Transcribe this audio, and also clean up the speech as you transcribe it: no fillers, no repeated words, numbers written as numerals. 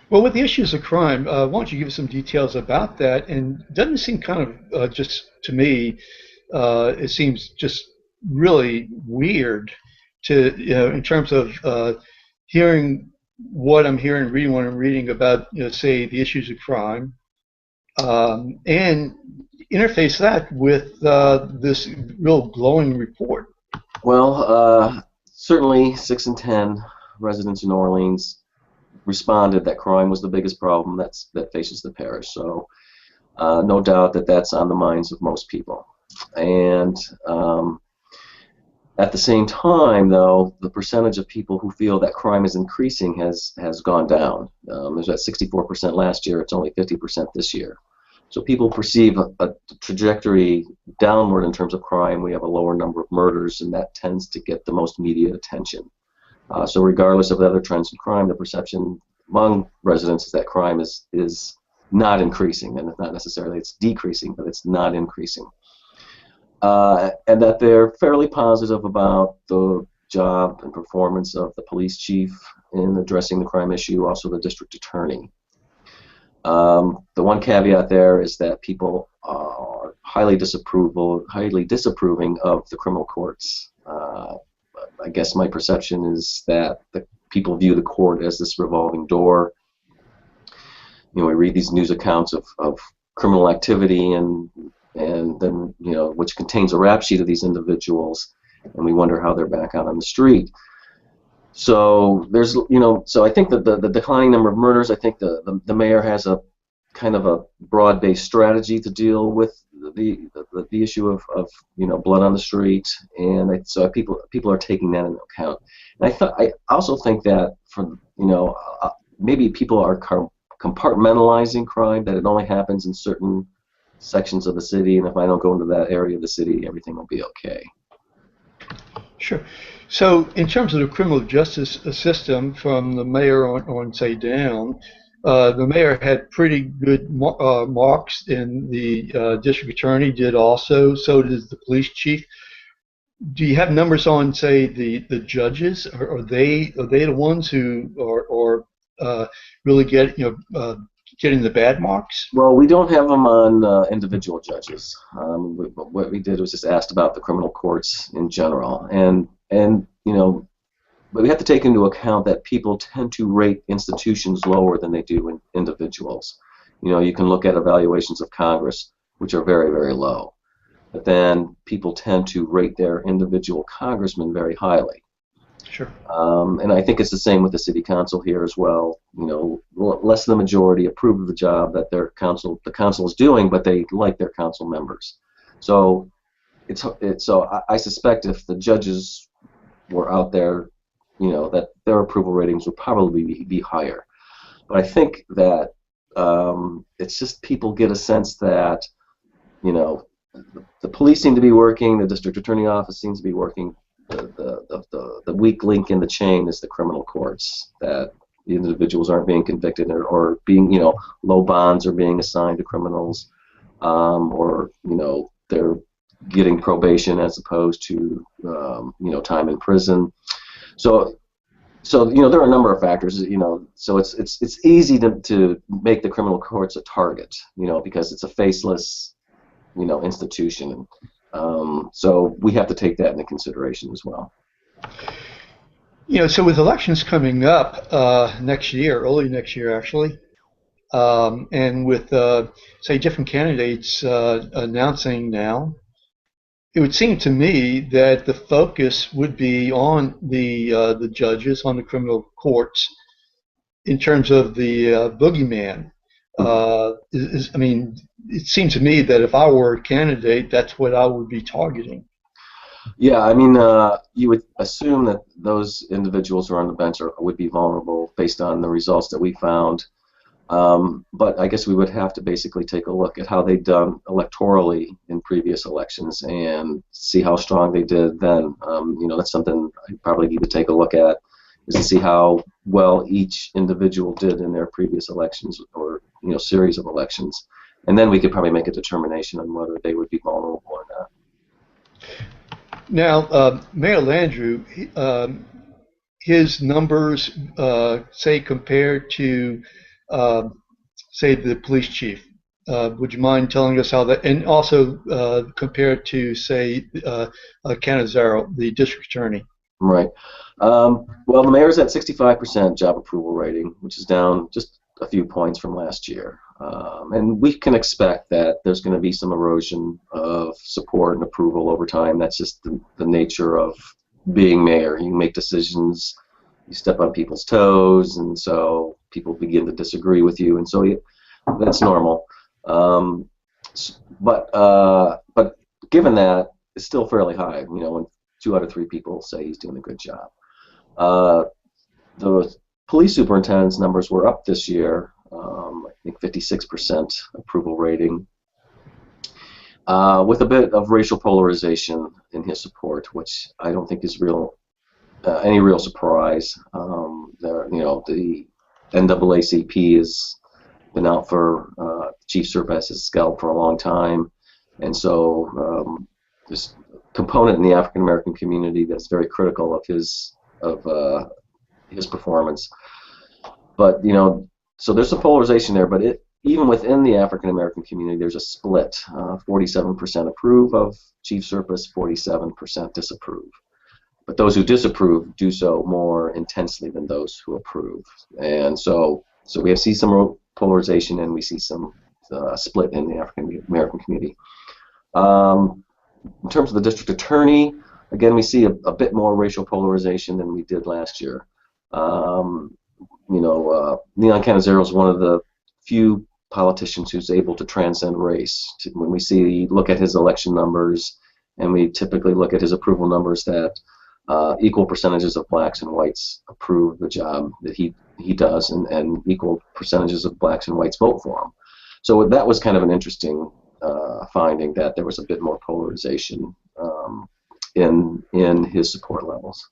Well, with the issues of crime, why don't you give us some details about that? And doesn't it seem kind of just to me, it seems just really weird to, in terms of hearing what I'm hearing, reading what I'm reading about, say, the issues of crime, and interface that with this real glowing report. Well, certainly 6 in 10 residents in New Orleans responded that crime was the biggest problem that faces the parish. So no doubt that that's on the minds of most people. And at the same time, though, the percentage of people who feel that crime is increasing has gone down. It was at 64% last year. It's only 50% this year. So people perceive a trajectory downward in terms of crime. We have a lower number of murders, and that tends to get the most media attention. So regardless of the other trends in crime, the perception among residents is that crime is not increasing, and it's not necessarily it's decreasing, but it's not increasing. And that they're fairly positive about the job and performance of the police chief in addressing the crime issue, also the district attorney. The one caveat there is that people are highly disapproving of the criminal courts. I guess my perception is that the people view the court as this revolving door. We read these news accounts of criminal activity and then which contains a rap sheet of these individuals, and we wonder how they're back out on the street. So there's so I think that the declining number of murders, I think the mayor has a kind of a broad-based strategy to deal with the issue of blood on the street, and so people are taking that into account. And I also think that for maybe people are compartmentalizing crime, that it only happens in certain sections of the city, and if I don't go into that area of the city, everything will be okay. Sure. So, in terms of the criminal justice system, from the mayor on say down, the mayor had pretty good marks, and the district attorney did also. So does the police chief. Do you have numbers on, say, the judges? Are they the ones who are really getting the bad marks? Well, we don't have them on individual judges. What we did was just asked about the criminal courts in general, and but we have to take into account that people tend to rate institutions lower than they do in individuals. You can look at evaluations of Congress, which are very, very low, but then people tend to rate their individual congressmen very highly. Sure. And I think it's the same with the city council here as well. Less than the majority approve of the job that the council is doing, but they like their council members. So I suspect if the judges were out there, that their approval ratings would probably be higher. But I think that it's just people get a sense that the police seem to be working, the district attorney office seems to be working. The weak link in the chain is the criminal courts, that the individuals aren't being convicted or being, low bonds are being assigned to criminals, or they're getting probation as opposed to time in prison. So there are a number of factors, so it's easy to make the criminal courts a target, because it's a faceless institution. So we have to take that into consideration as well. So with elections coming up next year, early next year actually, and with say different candidates announcing now, it would seem to me that the focus would be on the judges, on the criminal courts, in terms of the boogeyman. I mean, it seems to me that if I were a candidate, that's what I would be targeting. Yeah, I mean, you would assume that those individuals who are on the bench would be vulnerable based on the results that we found. But I guess we would have to basically take a look at how they've done electorally in previous elections and see how strong they did then. That's something I probably need to take a look at, is to see how well each individual did in their previous elections or series of elections, and then we could probably make a determination on whether they would be vulnerable or not. Now, Mayor Landrieu, his numbers, say compared to say the police chief. Would you mind telling us how that, and also compared to, say, Canizaro, the district attorney? Right. Well, the mayor's at 65% job approval rating, which is down just a few points from last year. And we can expect that there's going to be some erosion of support and approval over time. That's just the nature of being mayor. You make decisions, you step on people's toes, and so people begin to disagree with you, and so that's normal. But given that, it's still fairly high. You know, when 2 out of 3 people say he's doing a good job. The police superintendent's numbers were up this year. I think 56% approval rating, with a bit of racial polarization in his support, which I don't think is any real surprise. The NAACP has been out for Chief Surpass's scalp for a long time, and so this component in the African American community that's very critical of his performance. But so there's a polarization there. But even within the African American community, there's a split. 47% approve of Chief Surpass, 47% disapprove. But those who disapprove do so more intensely than those who approve. And so we see some polarization, and we see some split in the African American community. In terms of the district attorney, again, we see a bit more racial polarization than we did last year. Leon Canizaro is one of the few politicians who's able to transcend race. When we look at his election numbers, and we typically look at his approval numbers, that equal percentages of blacks and whites approve the job that he does, and equal percentages of blacks and whites vote for him. So that was kind of an interesting finding, that there was a bit more polarization in his support levels.